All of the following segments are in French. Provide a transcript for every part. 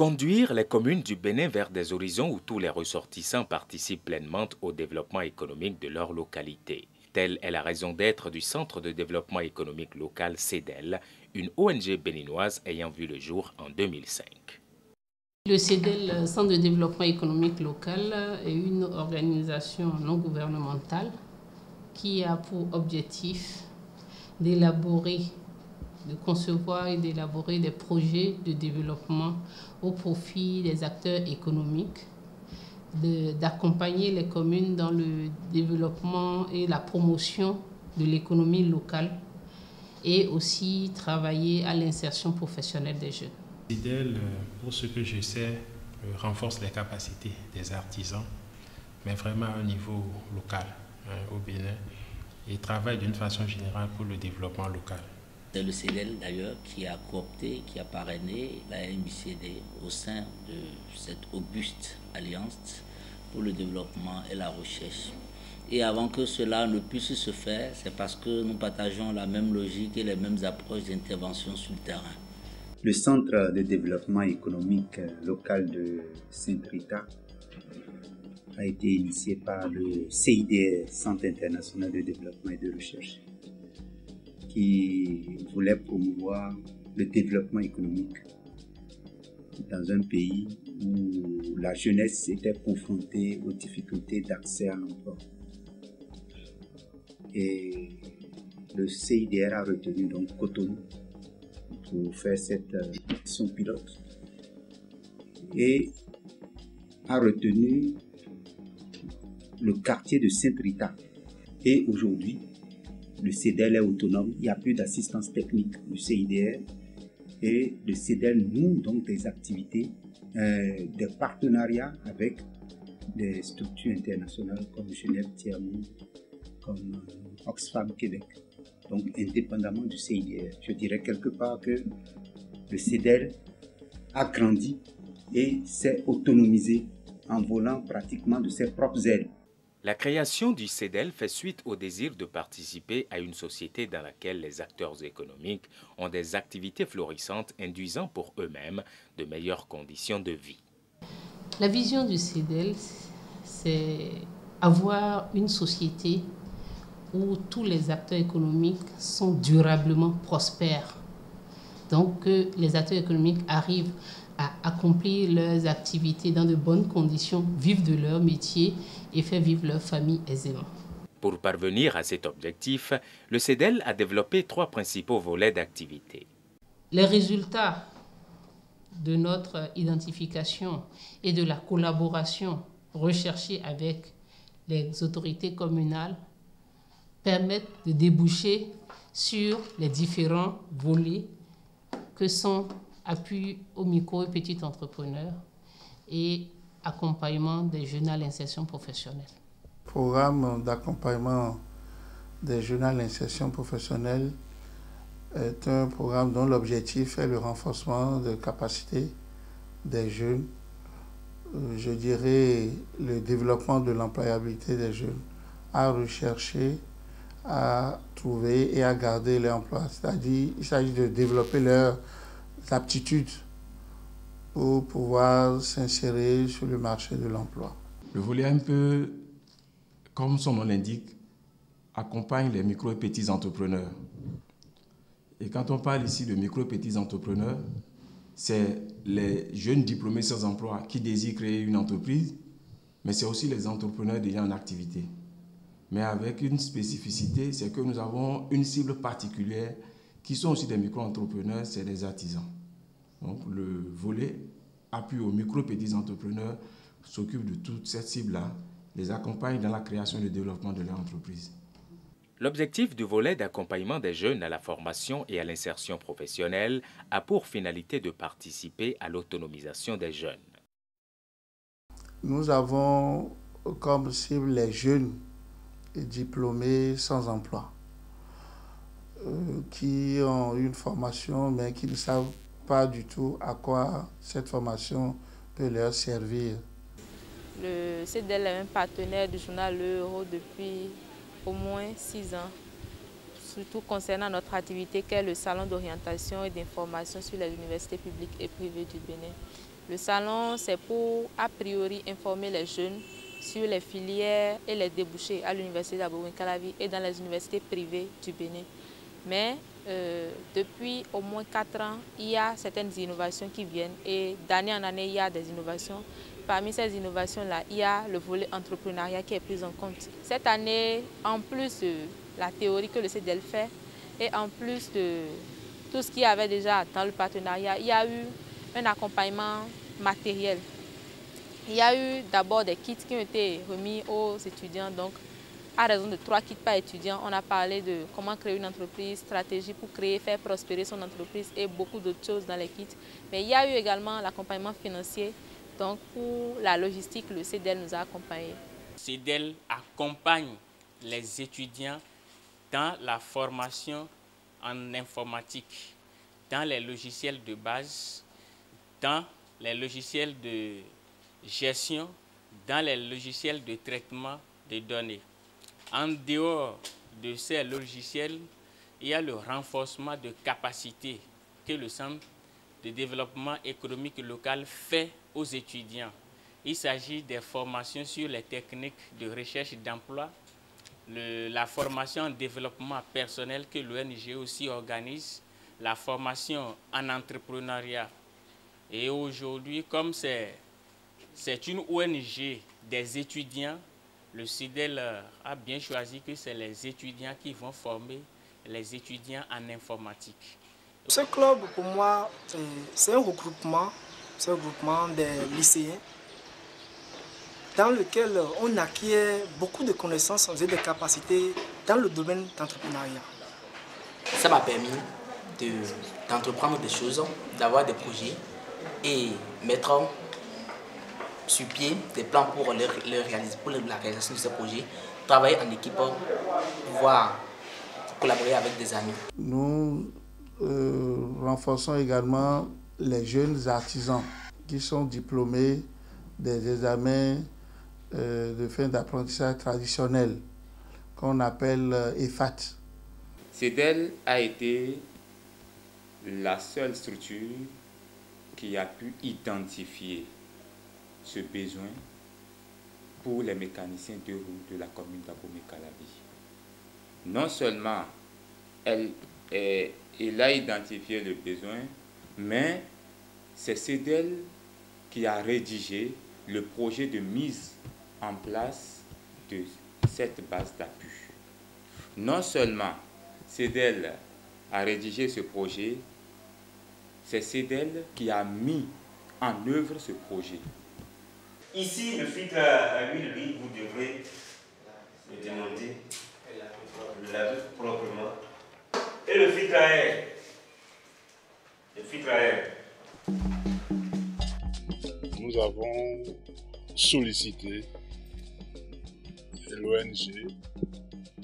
Conduire les communes du Bénin vers des horizons où tous les ressortissants participent pleinement au développement économique de leur localité. Telle est la raison d'être du Centre de développement économique local CEDEL, une ONG béninoise ayant vu le jour en 2005. Le CEDEL, Centre de développement économique local, est une organisation non gouvernementale qui a pour objectif d'élaborer, de concevoir et d'élaborer des projets de développement au profit des acteurs économiques, d'accompagner les communes dans le développement et la promotion de l'économie locale et aussi travailler à l'insertion professionnelle des jeunes. CEDEL, pour ce que je sais, renforce les capacités des artisans, mais vraiment à un niveau local au Bénin, et travaille d'une façon générale pour le développement local. C'est le CEDEL d'ailleurs qui a coopté, qui a parrainé la MICD au sein de cette auguste alliance pour le développement et la recherche. Et avant que cela ne puisse se faire, c'est parce que nous partageons la même logique et les mêmes approches d'intervention sur le terrain. Le Centre de développement économique local de Sainte-Rita a été initié par le CIDR, Centre international de développement et de recherche, qui voulait promouvoir le développement économique dans un pays où la jeunesse était confrontée aux difficultés d'accès à l'emploi. Et le CIDR a retenu donc Cotonou pour faire cette action pilote et a retenu le quartier de Sainte-Rita. Et aujourd'hui, le CEDEL est autonome, il n'y a plus d'assistance technique du CIDR et le CEDEL noue donc des activités, des partenariats avec des structures internationales comme Genève Tiers-Monde, comme Oxfam Québec. Donc indépendamment du CIDR, je dirais quelque part que le CEDEL a grandi et s'est autonomisé en volant pratiquement de ses propres ailes. La création du CEDEL fait suite au désir de participer à une société dans laquelle les acteurs économiques ont des activités florissantes induisant pour eux-mêmes de meilleures conditions de vie. La vision du CEDEL, c'est avoir une société où tous les acteurs économiques sont durablement prospères. Donc que les acteurs économiques arrivent à accomplir leurs activités dans de bonnes conditions, vivre de leur métier et faire vivre leur famille aisément. Pour parvenir à cet objectif, le CEDEL a développé 3 principaux volets d'activité. Les résultats de notre identification et de la collaboration recherchée avec les autorités communales permettent de déboucher sur les différents volets que sont appui aux micro et petits entrepreneurs et accompagnement des jeunes à l'insertion professionnelle. Le programme d'accompagnement des jeunes à l'insertion professionnelle est un programme dont l'objectif est le renforcement de capacités des jeunes, je dirais le développement de l'employabilité des jeunes, à rechercher, à trouver et à garder l'emploi. C'est-à-dire il s'agit de développer leurs aptitudes pour pouvoir s'insérer sur le marché de l'emploi. Le volet un peu, comme son nom l'indique, accompagne les micro et petits entrepreneurs. Et quand on parle ici de micro et petits entrepreneurs, c'est les jeunes diplômés sans emploi qui désirent créer une entreprise, mais c'est aussi les entrepreneurs déjà en activité. Mais avec une spécificité, c'est que nous avons une cible particulière qui sont aussi des micro-entrepreneurs, c'est des artisans. Donc le volet appui aux micro et petits entrepreneurs s'occupe de toute cette cible-là, les accompagne dans la création et le développement de leur entreprise. L'objectif du volet d'accompagnement des jeunes à la formation et à l'insertion professionnelle a pour finalité de participer à l'autonomisation des jeunes. Nous avons comme cible les jeunes diplômés sans emploi, qui ont une formation mais qui ne savent pas du tout à quoi cette formation peut leur servir. Le CEDEL est un partenaire du journal L'Euro depuis au moins 6 ans. surtout concernant notre activité qu'est le salon d'orientation et d'information sur les universités publiques et privées du Bénin. Le salon, c'est pour, a priori, informer les jeunes sur les filières et les débouchés à l'université d'Abomey-Calavi et dans les universités privées du Bénin. Mais depuis au moins 4 ans, il y a certaines innovations qui viennent et d'année en année, il y a des innovations. Parmi ces innovations-là, il y a le volet entrepreneuriat qui est pris en compte. Cette année, en plus de la théorie que le CEDEL fait et en plus de tout ce qu'il y avait déjà dans le partenariat, il y a eu un accompagnement matériel. Il y a eu d'abord des kits qui ont été remis aux étudiants. Donc, à raison de 3 kits par étudiant, on a parlé de comment créer une entreprise, stratégie pour créer, faire prospérer son entreprise et beaucoup d'autres choses dans les kits. Mais il y a eu également l'accompagnement financier. Donc, pour la logistique, le CEDEL nous a accompagnés. CEDEL accompagne les étudiants dans la formation en informatique, dans les logiciels de base, dans les logiciels de gestion, dans les logiciels de traitement des données. En dehors de ces logiciels, il y a le renforcement de capacités que le Centre de développement économique local fait aux étudiants. Il s'agit des formations sur les techniques de recherche d'emploi, la formation en développement personnel que l'ONG aussi organise, la formation en entrepreneuriat. Et aujourd'hui, comme c'est une ONG des étudiants, le CEDEL a bien choisi que c'est les étudiants qui vont former les étudiants en informatique. Ce club, pour moi, c'est un regroupement des lycéens dans lequel on acquiert beaucoup de connaissances et de capacités dans le domaine d'entrepreneuriat. Ça m'a permis d'entreprendre des choses, d'avoir des projets et mettre sur pied des plans pour la réalisation de ces projets, travailler en équipe, pouvoir collaborer avec des amis. Nous renforçons également les jeunes artisans qui sont diplômés des examens de fin d'apprentissage traditionnel qu'on appelle EFAT. CEDEL a été la seule structure qui a pu identifier ce besoin pour les mécaniciens de roue de la commune d'Abomey-Calavi. Non seulement elle a identifié le besoin, mais c'est CEDEL qui a rédigé le projet de mise en place de cette base d'appui. Non seulement CEDEL a rédigé ce projet, c'est CEDEL qui a mis en œuvre ce projet. Ici, le filtre à huile, vous devrez le démonter, le laver proprement. Et le filtre à air. Nous avons sollicité l'ONG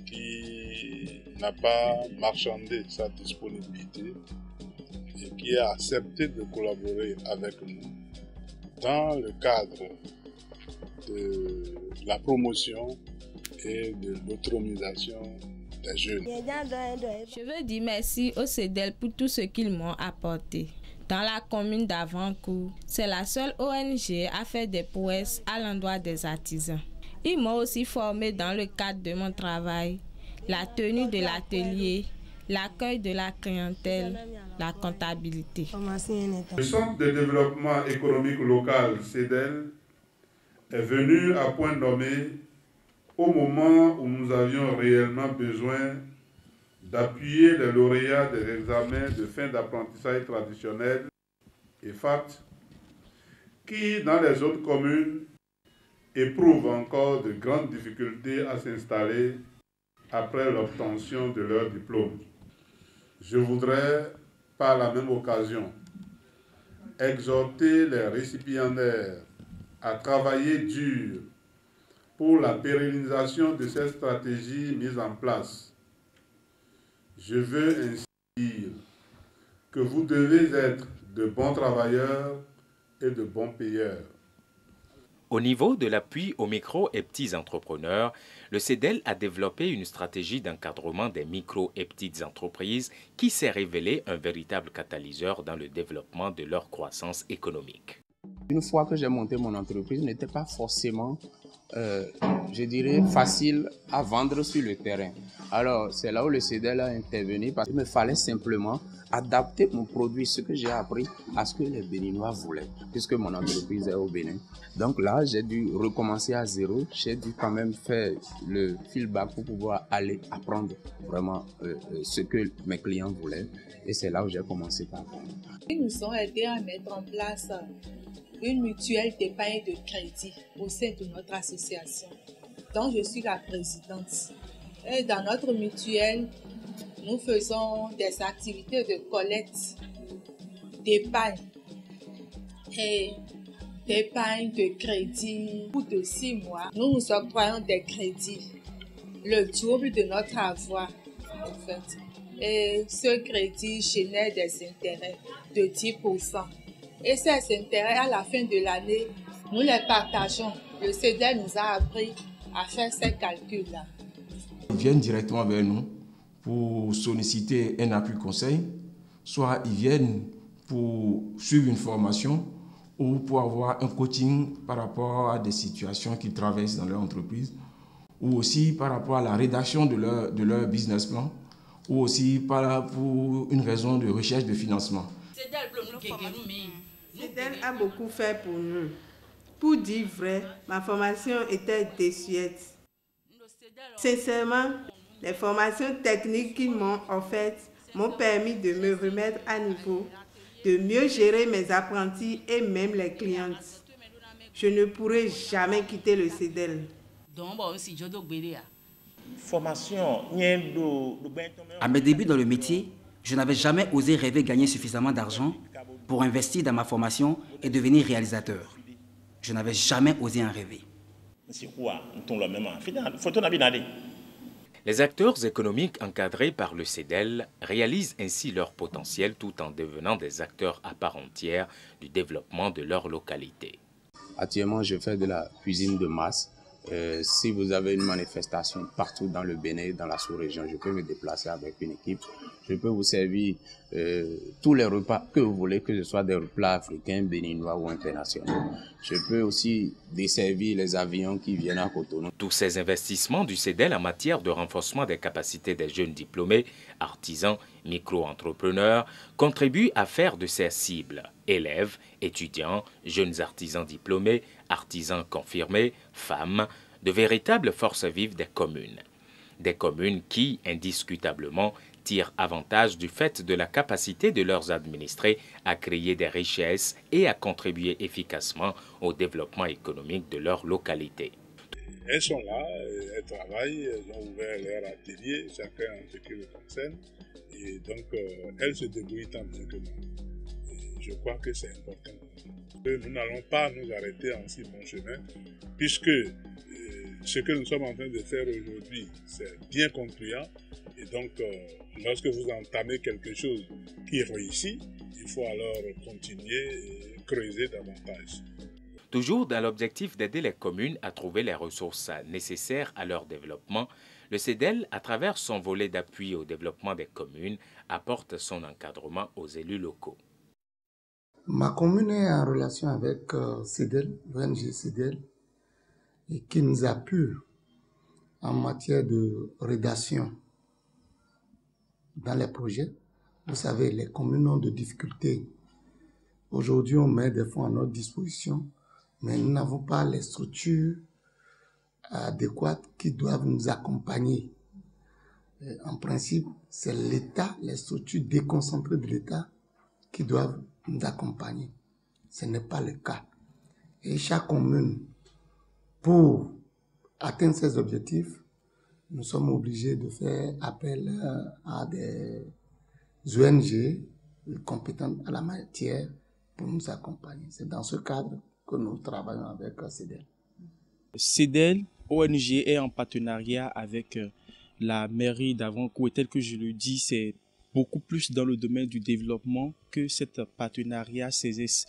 qui n'a pas marchandé sa disponibilité et qui a accepté de collaborer avec nous dans le cadre de la promotion et de l'autonomisation des jeunes. Je veux dire merci au CEDEL pour tout ce qu'ils m'ont apporté. Dans la commune d'Avancourt, c'est la seule ONG à faire des prouesses à l'endroit des artisans. Ils m'ont aussi formé dans le cadre de mon travail, la tenue de l'atelier, l'accueil de la clientèle, la comptabilité. Le Centre de développement économique local, CEDEL, est venu à point nommé au moment où nous avions réellement besoin d'appuyer les lauréats des examens de fin d'apprentissage traditionnel EFAT, qui, dans les autres communes, éprouvent encore de grandes difficultés à s'installer après l'obtention de leur diplôme. Je voudrais, par la même occasion, exhorter les récipiendaires à travailler dur pour la pérennisation de ces stratégies mises en place. Je veux ainsi dire que vous devez être de bons travailleurs et de bons payeurs. Au niveau de l'appui aux micro et petits entrepreneurs, le CEDEL a développé une stratégie d'encadrement des micro et petites entreprises qui s'est révélée un véritable catalyseur dans le développement de leur croissance économique. Une fois que j'ai monté mon entreprise, n'était pas forcément, je dirais, facile à vendre sur le terrain. Alors, c'est là où le CEDEL a intervenu parce qu'il me fallait simplement adapter mon produit, ce que j'ai appris, à ce que les Béninois voulaient, puisque mon entreprise est au Bénin. Donc là, j'ai dû recommencer à zéro. J'ai dû quand même faire le feedback pour pouvoir aller apprendre vraiment ce que mes clients voulaient. Et c'est là où j'ai commencé par vendre. Ils nous ont aidés à mettre en place une mutuelle d'épargne de crédit au sein de notre association, dont je suis la présidente. Et dans notre mutuelle, nous faisons des activités de collecte d'épargne et d'épargne de crédit. Au bout de 6 mois, nous nous octroyons des crédits, le double de notre avoir en fait. Et ce crédit génère des intérêts de 10%. Et ces intérêts, à la fin de l'année, nous les partageons. Le CEDEL nous a appris à faire ces calculs-là. Ils viennent directement vers nous pour solliciter un appui conseil, soit ils viennent pour suivre une formation ou pour avoir un coaching par rapport à des situations qu'ils traversent dans leur entreprise, ou aussi par rapport à la rédaction de leur business plan, ou aussi pour une raison de recherche de financement. CEDEL a beaucoup fait pour nous. Pour dire vrai, ma formation était désuète. Sincèrement, les formations techniques qu'ils m'ont offertes m'ont permis de me remettre à niveau, de mieux gérer mes apprentis et même les clientes. Je ne pourrai jamais quitter le CEDEL. À mes débuts dans le métier, je n'avais jamais osé rêver gagner suffisamment d'argent pour investir dans ma formation et devenir réalisateur. Je n'avais jamais osé en rêver. Les acteurs économiques encadrés par le CEDEL réalisent ainsi leur potentiel tout en devenant des acteurs à part entière du développement de leur localité. Actuellement, je fais de la cuisine de masse. Si vous avez une manifestation partout dans le Bénin, dans la sous-région, je peux me déplacer avec une équipe. Je peux vous servir tous les repas que vous voulez, que ce soit des plats africains, béninois ou internationaux. Je peux aussi desservir les avions qui viennent à Cotonou. Tous ces investissements du CEDEL en matière de renforcement des capacités des jeunes diplômés, artisans, micro-entrepreneurs, contribuent à faire de ces cibles élèves, étudiants, jeunes artisans diplômés, artisans confirmés, femmes, de véritables forces vives des communes. Des communes qui, indiscutablement, tirent avantage du fait de la capacité de leurs administrés à créer des richesses et à contribuer efficacement au développement économique de leur localité. Elles sont là, elles travaillent, elles ont ouvert leur atelier, chacun en ce qui le concerne, et donc elles se débrouillent tant bien que mal. Je crois que c'est important. Nous n'allons pas nous arrêter en si bon chemin, puisque ce que nous sommes en train de faire aujourd'hui, c'est bien concluant. Et donc, lorsque vous entamez quelque chose qui réussit, il faut alors continuer et creuser davantage. Toujours dans l'objectif d'aider les communes à trouver les ressources nécessaires à leur développement, le CEDEL, à travers son volet d'appui au développement des communes, apporte son encadrement aux élus locaux. Ma commune est en relation avec CEDEL, l'ONG CEDEL, et qui nous appuie en matière de rédaction dans les projets. Vous savez, les communes ont de difficultés. Aujourd'hui, on met des fonds à notre disposition, mais nous n'avons pas les structures adéquates qui doivent nous accompagner. En principe, c'est l'État, les structures déconcentrées de l'État qui doivent nous accompagner. Ce n'est pas le cas. Et chaque commune, pour atteindre ses objectifs, nous sommes obligés de faire appel à des ONG compétentes à la matière pour nous accompagner. C'est dans ce cadre que nous travaillons avec CEDEL. CEDEL, ONG, est en partenariat avec la mairie d'Avancourt. Et tel que je le dis, c'est beaucoup plus dans le domaine du développement que cet partenariat CESES.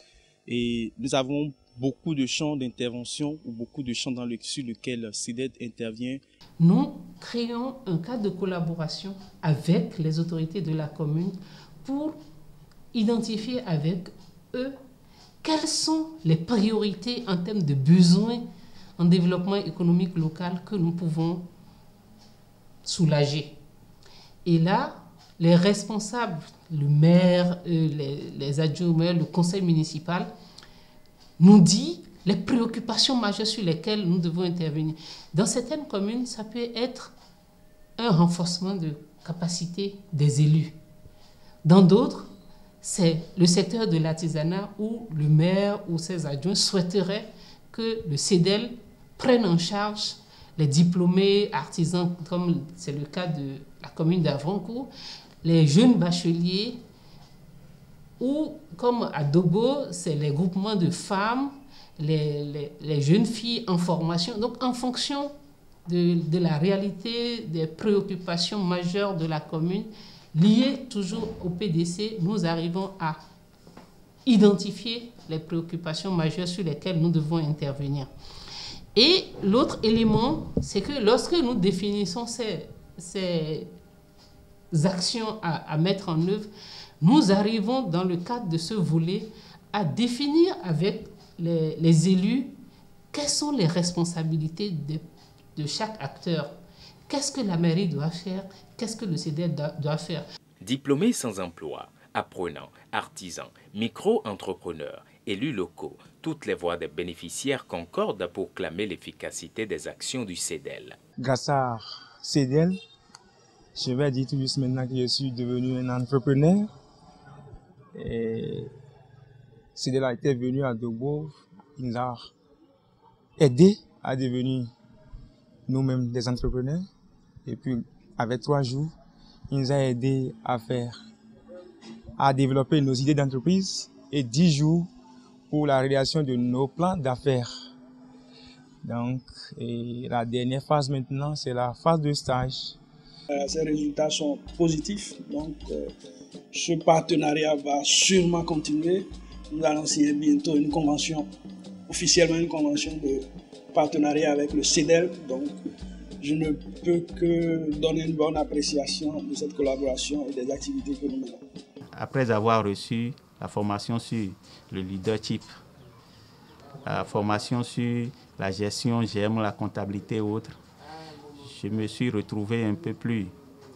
Et nous avons beaucoup de champs d'intervention ou beaucoup de champs sur lesquels CEDEL intervient. Nous créons un cadre de collaboration avec les autorités de la commune pour identifier avec eux quelles sont les priorités en termes de besoins en développement économique local que nous pouvons soulager. Et là, les responsables, le maire, les adjoints au maire, le conseil municipal, nous dit les préoccupations majeures sur lesquelles nous devons intervenir. Dans certaines communes, ça peut être un renforcement de capacité des élus. Dans d'autres, c'est le secteur de l'artisanat où le maire ou ses adjoints souhaiteraient que le CEDEL prenne en charge les diplômés artisans, comme c'est le cas de la commune d'Avrancourt, les jeunes bacheliers, ou comme à Dogo, c'est les groupements de femmes, les jeunes filles en formation. Donc en fonction de la réalité des préoccupations majeures de la commune, liées toujours au PDC, nous arrivons à identifier les préoccupations majeures sur lesquelles nous devons intervenir. Et l'autre élément, c'est que lorsque nous définissons ces actions à mettre en œuvre, nous arrivons dans le cadre de ce volet à définir avec les élus quelles sont les responsabilités de chaque acteur. Qu'est-ce que la mairie doit faire? Qu'est-ce que le CEDEL doit faire? Diplômés sans emploi, apprenants, artisans, micro-entrepreneurs, élus locaux, toutes les voix des bénéficiaires concordent pour clamer l'efficacité des actions du CEDEL. Grâce à CEDEL, je vais dire tout juste maintenant que je suis devenu un entrepreneur. Et CEDEL a été venu à Dogbo, il nous a aidé à devenir nous-mêmes des entrepreneurs. Et puis, avec 3 jours, il nous a aidé à développer nos idées d'entreprise et 10 jours pour la réalisation de nos plans d'affaires. Donc, la dernière phase maintenant, c'est la phase de stage. Ces résultats sont positifs, donc ce partenariat va sûrement continuer. Nous allons signer bientôt une convention, officiellement une convention de partenariat avec le CEDEL. Donc, je ne peux que donner une bonne appréciation de cette collaboration et des activités que nous menons. Après avoir reçu la formation sur le leadership, la formation sur la gestion, GM, la comptabilité et autres, je me suis retrouvé un peu plus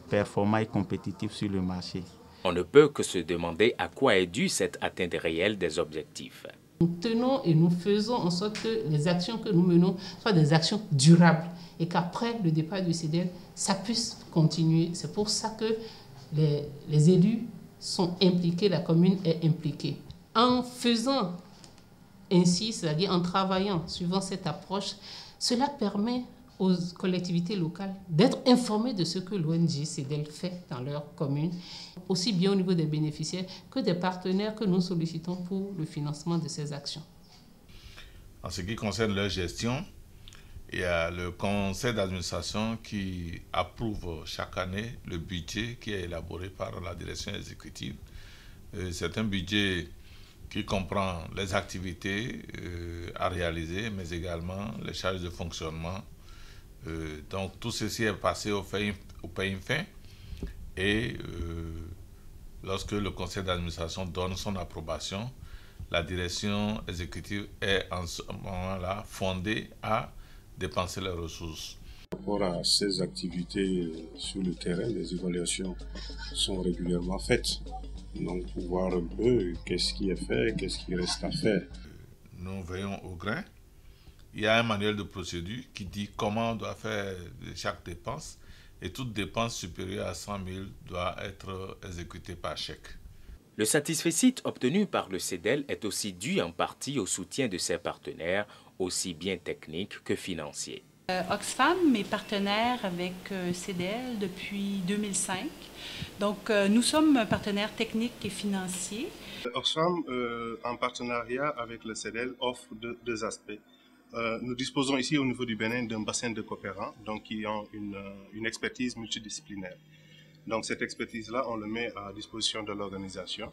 performant et compétitif sur le marché. On ne peut que se demander à quoi est due cette atteinte réelle des objectifs. Nous tenons et nous faisons en sorte que les actions que nous menons soient des actions durables et qu'après le départ du CEDEL, ça puisse continuer. C'est pour ça que les élus sont impliqués, la commune est impliquée. En faisant ainsi, c'est-à-dire en travaillant suivant cette approche, cela permet aux collectivités locales d'être informées de ce que l'ONG CEDEL fait dans leur commune, aussi bien au niveau des bénéficiaires que des partenaires que nous sollicitons pour le financement de ces actions. En ce qui concerne leur gestion, il y a le conseil d'administration qui approuve chaque année le budget qui est élaboré par la direction exécutive. C'est un budget qui comprend les activités à réaliser, mais également les charges de fonctionnement. Donc tout ceci est passé au paiement fin et lorsque le conseil d'administration donne son approbation, la direction exécutive est en ce moment-là fondée à dépenser les ressources. Par rapport à ces activités sur le terrain, les évaluations sont régulièrement faites. Donc pour voir un peu qu'est-ce qui est fait, qu'est-ce qui reste à faire. Nous veillons au grain. Il y a un manuel de procédure qui dit comment on doit faire chaque dépense et toute dépense supérieure à 100 000 doit être exécutée par chèque. Le satisfecit obtenu par le CEDEL est aussi dû en partie au soutien de ses partenaires, aussi bien techniques que financiers. Oxfam est partenaire avec CEDEL depuis 2005. Donc, nous sommes partenaires techniques et financiers. Oxfam, en partenariat avec le CEDEL, offre deux aspects. Nous disposons ici au niveau du Bénin d'un bassin de coopérants donc qui ont une expertise multidisciplinaire. Donc cette expertise-là, on le met à disposition de l'organisation.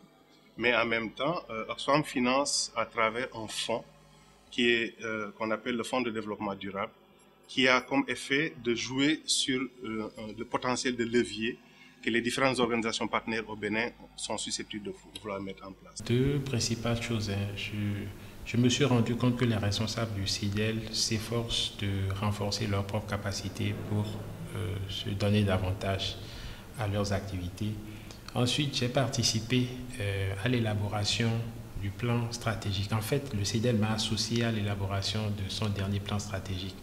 Mais en même temps, Oxfam finance à travers un fonds qui est qu'on appelle le Fonds de développement durable, qui a comme effet de jouer sur le potentiel de levier que les différentes organisations partenaires au Bénin sont susceptibles de vouloir mettre en place. Deux principales choses. Je me suis rendu compte que les responsables du CIDEL s'efforcent de renforcer leurs propres capacités pour se donner davantage à leurs activités. Ensuite, j'ai participé à l'élaboration du plan stratégique. En fait, le CIDEL m'a associé à l'élaboration de son dernier plan stratégique.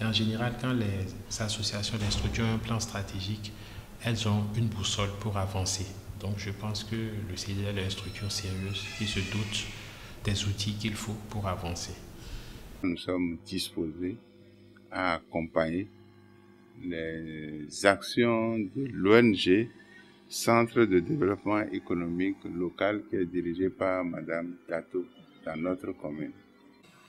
Et en général, quand les associations, les structures ont un plan stratégique, elles ont une boussole pour avancer. Donc je pense que le CIDEL est une structure sérieuse qui se dote des outils qu'il faut pour avancer. Nous sommes disposés à accompagner les actions de l'ONG Centre de développement économique local qui est dirigé par Madame Tato dans notre commune.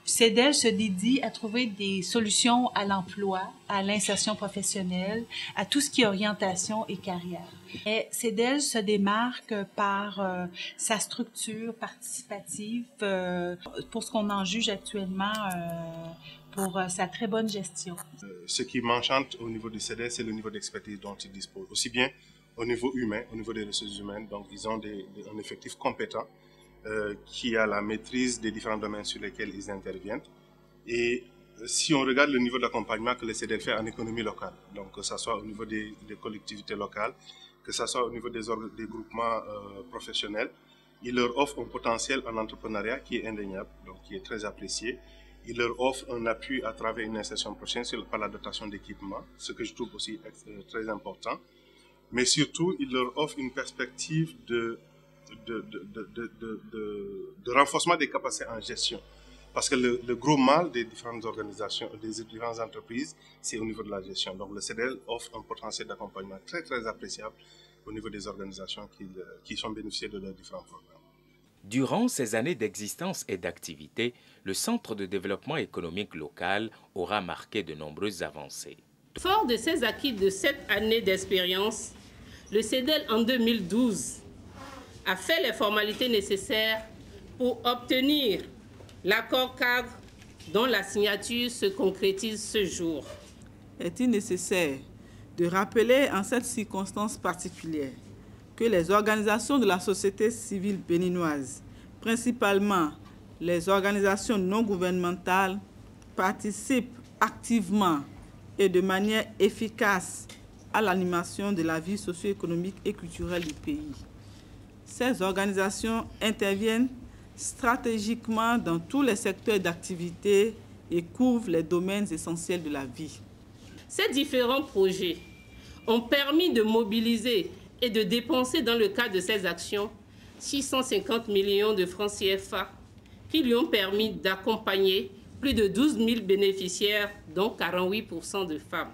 CIDEL se dédie à trouver des solutions à l'emploi, à l'insertion professionnelle, à tout ce qui est orientation et carrière. Et CIDEL se démarque par sa structure participative, pour ce qu'on en juge actuellement, pour sa très bonne gestion. Ce qui m'enchante au niveau du CIDEL, c'est le niveau d'expertise dont ils disposent, aussi bien au niveau humain, au niveau des ressources humaines. Donc ils ont un effectif compétent qui a la maîtrise des différents domaines sur lesquels ils interviennent. Et si on regarde le niveau d'accompagnement que le CIDEL fait en économie locale, donc que ce soit au niveau des collectivités locales, que ce soit au niveau des groupements professionnels, il leur offre un potentiel en entrepreneuriat qui est indéniable, donc qui est très apprécié. Il leur offre un appui à travers une insertion professionnelle par la dotation d'équipement, ce que je trouve aussi très important. Mais surtout, il leur offre une perspective de renforcement des capacités en gestion. Parce que le gros mal des différentes organisations, des différentes entreprises, c'est au niveau de la gestion. Donc le CIDEL offre un potentiel d'accompagnement très très appréciable au niveau des organisations qui sont bénéficiaires de leurs différents programmes. Durant ces années d'existence et d'activité, le Centre de développement économique local aura marqué de nombreuses avancées. Fort de ces acquis de 7 années d'expérience, le CIDEL en 2012 a fait les formalités nécessaires pour obtenir l'accord cadre dont la signature se concrétise ce jour. Est-il nécessaire de rappeler en cette circonstance particulière que les organisations de la société civile béninoise, principalement les organisations non gouvernementales, participent activement et de manière efficace à l'animation de la vie socio-économique et culturelle du pays. Ces organisations interviennent stratégiquement dans tous les secteurs d'activité et couvrent les domaines essentiels de la vie. Ces différents projets ont permis de mobiliser et de dépenser dans le cadre de ces actions 650 millions de francs CFA qui lui ont permis d'accompagner plus de 12 000 bénéficiaires, dont 48% de femmes.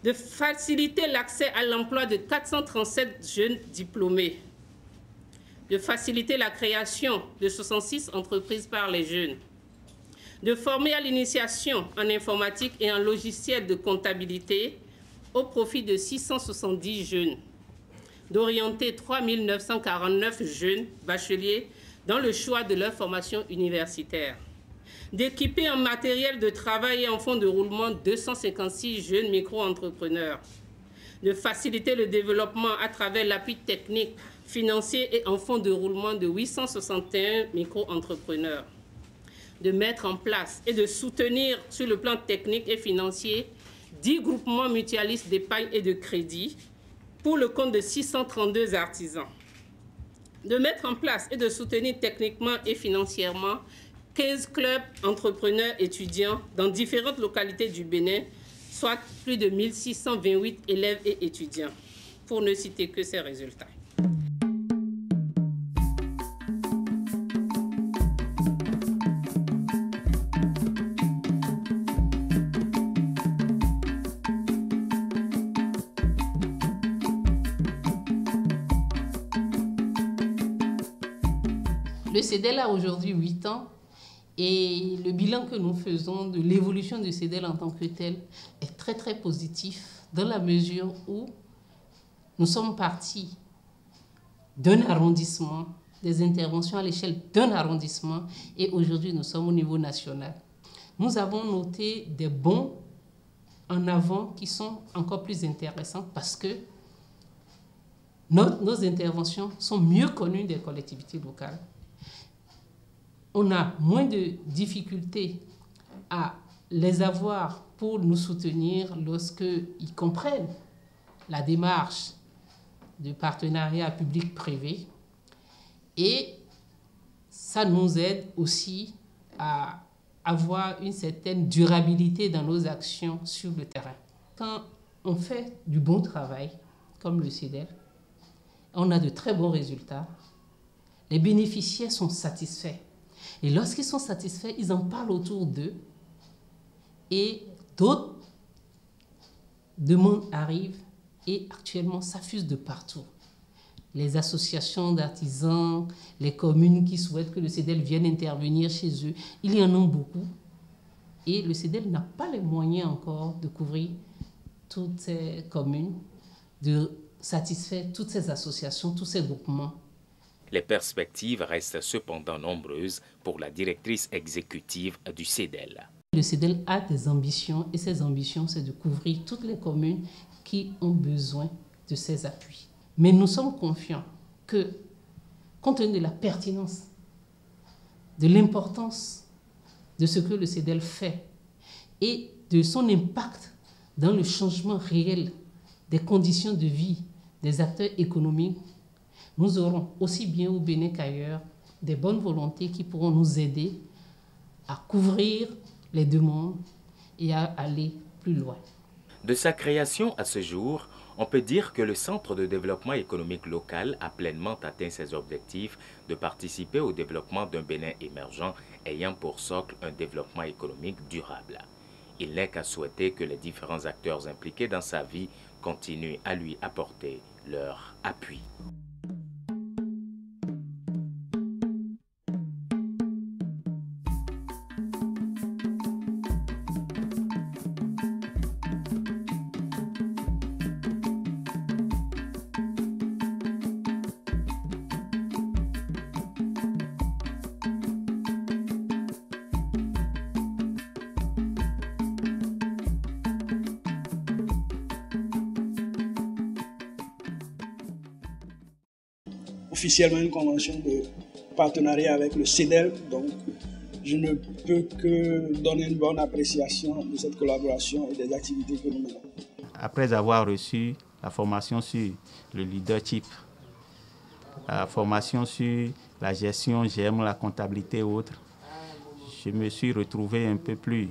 De faciliter l'accès à l'emploi de 437 jeunes diplômés. De faciliter la création de 66 entreprises par les jeunes. De former à l'initiation en informatique et en logiciel de comptabilité au profit de 670 jeunes. D'orienter 3 949 jeunes bacheliers dans le choix de leur formation universitaire. D'équiper en matériel de travail et en fonds de roulement 256 jeunes micro-entrepreneurs. De faciliter le développement à travers l'appui technique, financier et en fonds de roulement de 861 micro-entrepreneurs. De mettre en place et de soutenir sur le plan technique et financier 10 groupements mutualistes d'épargne et de crédit pour le compte de 632 artisans. De mettre en place et de soutenir techniquement et financièrement 15 clubs entrepreneurs étudiants dans différentes localités du Bénin, soit plus de 1628 élèves et étudiants, pour ne citer que ces résultats. Le CIDEL a aujourd'hui 8 ans et le bilan que nous faisons de l'évolution du CIDEL en tant que tel est très très positif dans la mesure où nous sommes partis d'un arrondissement des interventions à l'échelle d'un arrondissement et aujourd'hui nous sommes au niveau national. Nous avons noté des bons en avant qui sont encore plus intéressants parce que nos interventions sont mieux connues des collectivités locales. On a moins de difficultés à les avoir pour nous soutenir lorsqu'ils comprennent la démarche de partenariat public-privé et ça nous aide aussi à avoir une certaine durabilité dans nos actions sur le terrain. Quand on fait du bon travail, comme le CEDEL, on a de très bons résultats, les bénéficiaires sont satisfaits. Et lorsqu'ils sont satisfaits, ils en parlent autour d'eux et d'autres demandes arrivent et actuellement ça fuse de partout. Les associations d'artisans, les communes qui souhaitent que le CEDEL vienne intervenir chez eux, il y en a beaucoup. Et le CEDEL n'a pas les moyens encore de couvrir toutes ces communes, de satisfaire toutes ces associations, tous ces groupements. Les perspectives restent cependant nombreuses pour la directrice exécutive du CEDEL. Le CEDEL a des ambitions et ces ambitions, c'est de couvrir toutes les communes qui ont besoin de ces appuis. Mais nous sommes confiants que, compte tenu de la pertinence, de l'importance de ce que le CEDEL fait et de son impact dans le changement réel des conditions de vie des acteurs économiques, nous aurons aussi bien au Bénin qu'ailleurs des bonnes volontés qui pourront nous aider à couvrir les demandes et à aller plus loin. De sa création à ce jour, on peut dire que le Centre de développement économique local a pleinement atteint ses objectifs de participer au développement d'un Bénin émergent ayant pour socle un développement économique durable. Il n'est qu'à souhaiter que les différents acteurs impliqués dans sa vie continuent à lui apporter leur appui. Officiellement une convention de partenariat avec le CEDEL, donc je ne peux que donner une bonne appréciation de cette collaboration et des activités que nous menons. Après avoir reçu la formation sur le leadership, la formation sur la gestion, la comptabilité et autres, je me suis retrouvé un peu plus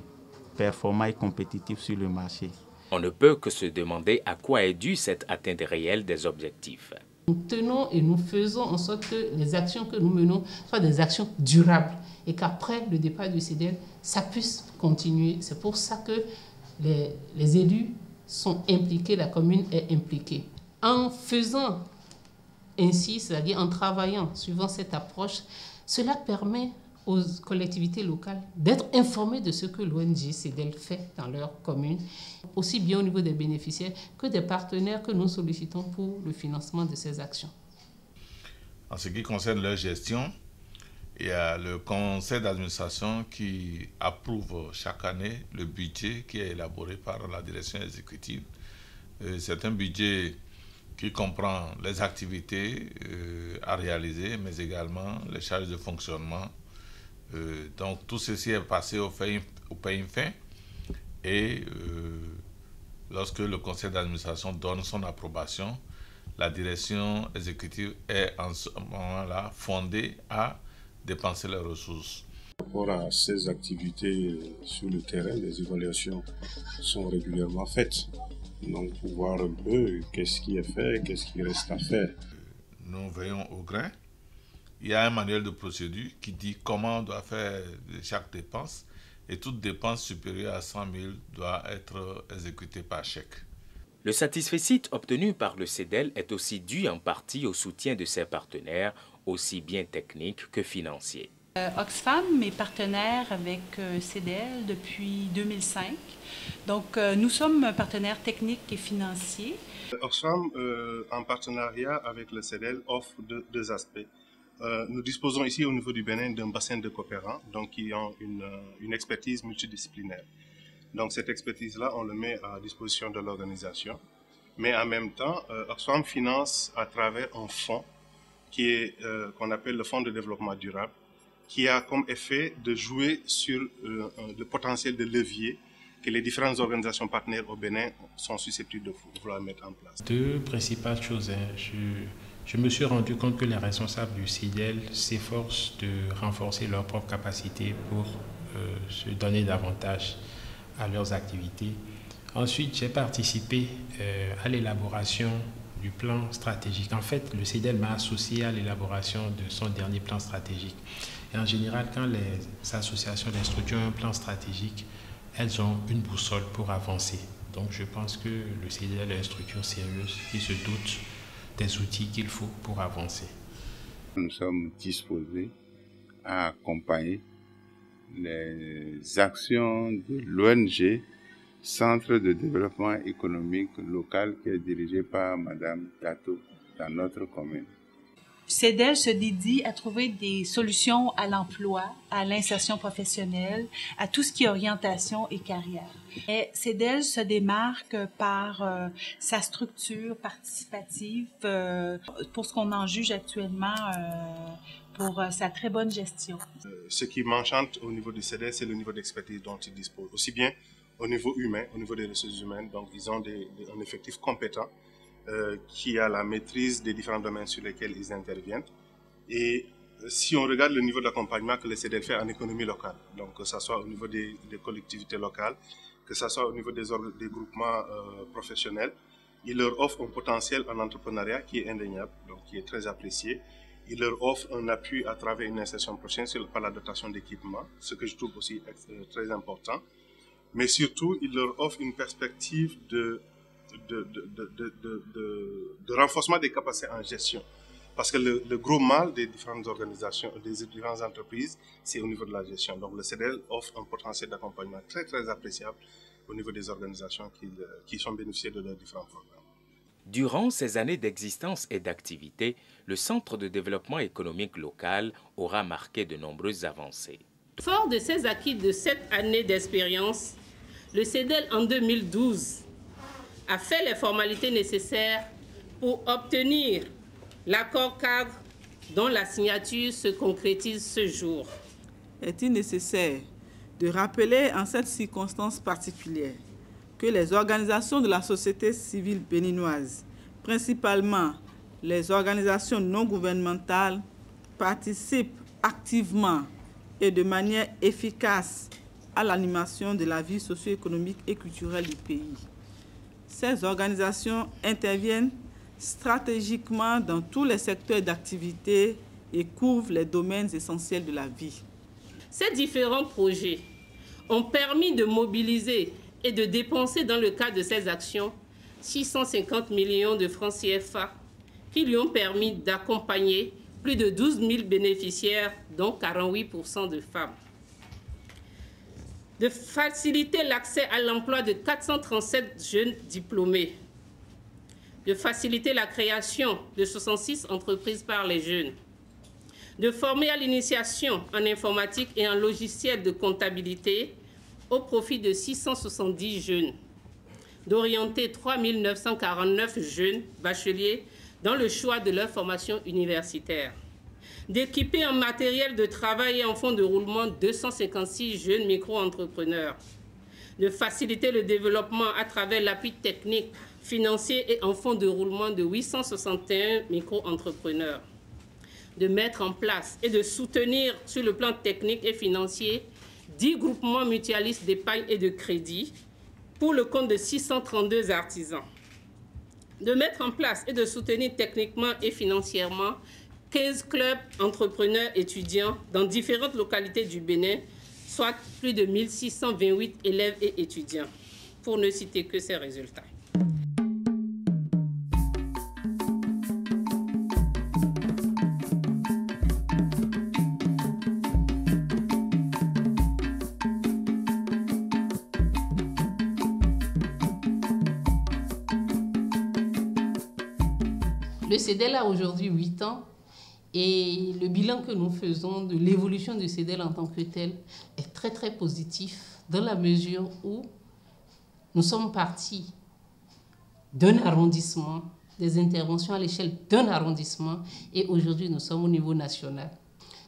performant et compétitif sur le marché. On ne peut que se demander à quoi est due cette atteinte réelle des objectifs. Nous tenons et nous faisons en sorte que les actions que nous menons soient des actions durables et qu'après le départ du CEDEL, ça puisse continuer. C'est pour ça que les élus sont impliqués, la commune est impliquée. En faisant ainsi, c'est-à-dire en travaillant suivant cette approche, cela permet aux collectivités locales d'être informées de ce que l'ONG CEDEL fait dans leur commune, aussi bien au niveau des bénéficiaires que des partenaires que nous sollicitons pour le financement de ces actions. En ce qui concerne leur gestion, il y a le conseil d'administration qui approuve chaque année le budget qui est élaboré par la direction exécutive. C'est un budget qui comprend les activités à réaliser, mais également les charges de fonctionnement. Donc tout ceci est passé au paiement fin et lorsque le conseil d'administration donne son approbation, la direction exécutive est en ce moment-là fondée à dépenser les ressources. Par rapport à ces activités sur le terrain, les évaluations sont régulièrement faites. Donc pour voir un peu qu'est-ce qui est fait, qu'est-ce qui reste à faire. Nous veillons au grain. Il y a un manuel de procédure qui dit comment on doit faire chaque dépense et toute dépense supérieure à 100 000 doit être exécutée par chèque. Le satisfecit obtenu par le CEDEL est aussi dû en partie au soutien de ses partenaires, aussi bien techniques que financiers. Oxfam est partenaire avec CEDEL depuis 2005. Donc, nous sommes partenaires techniques et financiers. Oxfam, en partenariat avec le CEDEL, offre deux aspects. Nous disposons ici au niveau du Bénin d'un bassin de coopérants donc, qui ont une expertise multidisciplinaire. Donc cette expertise-là, on le met à disposition de l'organisation. Mais en même temps, Oxfam finance à travers un fonds qui est qu'on appelle le Fonds de développement durable, qui a comme effet de jouer sur le potentiel de levier que les différentes organisations partenaires au Bénin sont susceptibles de vouloir mettre en place. Deux principales choses. Je me suis rendu compte que les responsables du CIDEL s'efforcent de renforcer leurs propres capacités pour se donner davantage à leurs activités. Ensuite, j'ai participé à l'élaboration du plan stratégique. En fait, le CIDEL m'a associé à l'élaboration de son dernier plan stratégique. Et en général, quand les associations, les structures ont un plan stratégique, elles ont une boussole pour avancer. Donc je pense que le CIDEL est une structure sérieuse qui se dote des outils qu'il faut pour avancer. Nous sommes disposés à accompagner les actions de l'ONG Centre de développement économique local qui est dirigé par Madame Tato dans notre commune. CEDEL se dédie à trouver des solutions à l'emploi, à l'insertion professionnelle, à tout ce qui est orientation et carrière. Et CEDEL se démarque par sa structure participative, pour ce qu'on en juge actuellement, pour sa très bonne gestion. Ce qui m'enchante au niveau du CEDEL, c'est le niveau d'expertise dont ils disposent. Aussi bien au niveau humain, au niveau des ressources humaines, donc ils ont un effectif compétent qui a la maîtrise des différents domaines sur lesquels ils interviennent. Et si on regarde le niveau d'accompagnement que le CEDEL fait en économie locale, donc que ce soit au niveau des collectivités locales, que ce soit au niveau des groupements professionnels, il leur offre un potentiel en entrepreneuriat qui est indéniable, donc qui est très apprécié. Il leur offre un appui à travers une insertion professionnelle par la dotation d'équipement, ce que je trouve aussi très important. Mais surtout, il leur offre une perspective de renforcement des capacités en gestion. Parce que le gros mal des différentes organisations, des différentes entreprises, c'est au niveau de la gestion. Donc le CEDEL offre un potentiel d'accompagnement très très appréciable au niveau des organisations qui sont bénéficiaires de leurs différents programmes. Durant ces années d'existence et d'activité, le Centre de développement économique local aura marqué de nombreuses avancées. Fort de ces acquis de 7 années d'expérience, le CEDEL en 2012 a fait les formalités nécessaires pour obtenir l'accord cadre dont la signature se concrétise ce jour. Est-il nécessaire de rappeler en cette circonstance particulière que les organisations de la société civile béninoise, principalement les organisations non gouvernementales, participent activement et de manière efficace à l'animation de la vie socio-économique et culturelle du pays. Ces organisations interviennent stratégiquement dans tous les secteurs d'activité et couvrent les domaines essentiels de la vie. Ces différents projets ont permis de mobiliser et de dépenser dans le cadre de ces actions 650 millions de francs CFA qui lui ont permis d'accompagner plus de 12 000 bénéficiaires, dont 48% de femmes. De faciliter l'accès à l'emploi de 437 jeunes diplômés, de faciliter la création de 66 entreprises par les jeunes, de former à l'initiation en informatique et en logiciel de comptabilité au profit de 670 jeunes, d'orienter 3 949 jeunes bacheliers dans le choix de leur formation universitaire, d'équiper en matériel de travail et en fonds de roulement 256 jeunes micro-entrepreneurs, de faciliter le développement à travers l'appui technique, financier et en fonds de roulement de 861 micro-entrepreneurs, de mettre en place et de soutenir sur le plan technique et financier 10 groupements mutualistes d'épargne et de crédit pour le compte de 632 artisans, de mettre en place et de soutenir techniquement et financièrement 15 clubs entrepreneurs étudiants dans différentes localités du Bénin, soit plus de 1628 élèves et étudiants, pour ne citer que ces résultats. Le CEDEL a aujourd'hui 8 ans Et le bilan que nous faisons de l'évolution du CEDEL en tant que tel est très très positif dans la mesure où nous sommes partis d'un arrondissement, des interventions à l'échelle d'un arrondissement, et aujourd'hui nous sommes au niveau national.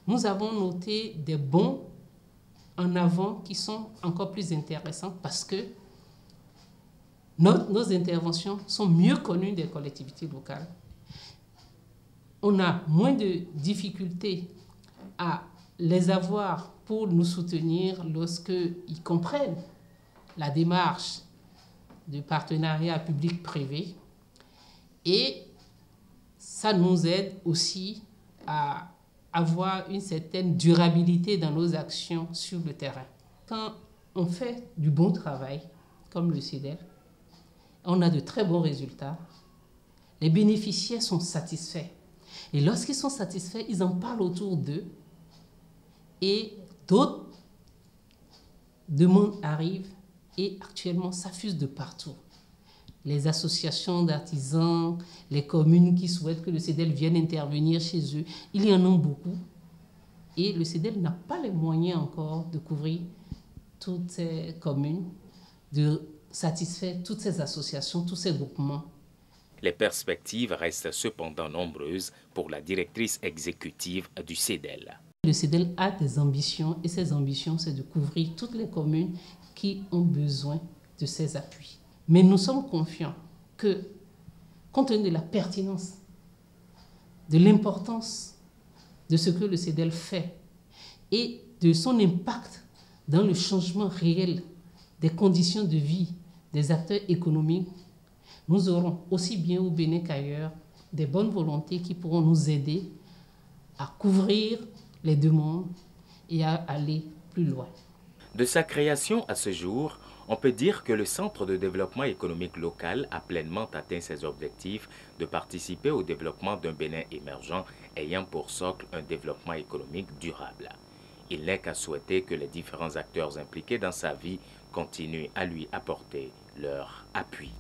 Nous avons noté des bons en avant qui sont encore plus intéressants parce que nos interventions sont mieux connues des collectivités locales. On a moins de difficultés à les avoir pour nous soutenir lorsqu'ils comprennent la démarche de partenariat public-privé. Et ça nous aide aussi à avoir une certaine durabilité dans nos actions sur le terrain. Quand on fait du bon travail, comme le CEDEL, on a de très bons résultats. Les bénéficiaires sont satisfaits. Et lorsqu'ils sont satisfaits, ils en parlent autour d'eux. Et d'autres demandes arrivent et actuellement s'affusent de partout. Les associations d'artisans, les communes qui souhaitent que le CEDEL vienne intervenir chez eux, il y en a beaucoup. Et le CEDEL n'a pas les moyens encore de couvrir toutes ces communes, de satisfaire toutes ces associations, tous ces groupements. Les perspectives restent cependant nombreuses pour la directrice exécutive du CEDEL. Le CEDEL a des ambitions et ces ambitions, c'est de couvrir toutes les communes qui ont besoin de ces appuis. Mais nous sommes confiants que, compte tenu de la pertinence, de l'importance de ce que le CEDEL fait et de son impact dans le changement réel des conditions de vie des acteurs économiques, nous aurons aussi bien au Bénin qu'ailleurs des bonnes volontés qui pourront nous aider à couvrir les demandes et à aller plus loin. De sa création à ce jour, on peut dire que le Centre de développement économique local a pleinement atteint ses objectifs de participer au développement d'un Bénin émergent ayant pour socle un développement économique durable. Il n'est qu'à souhaiter que les différents acteurs impliqués dans sa vie continuent à lui apporter leur appui.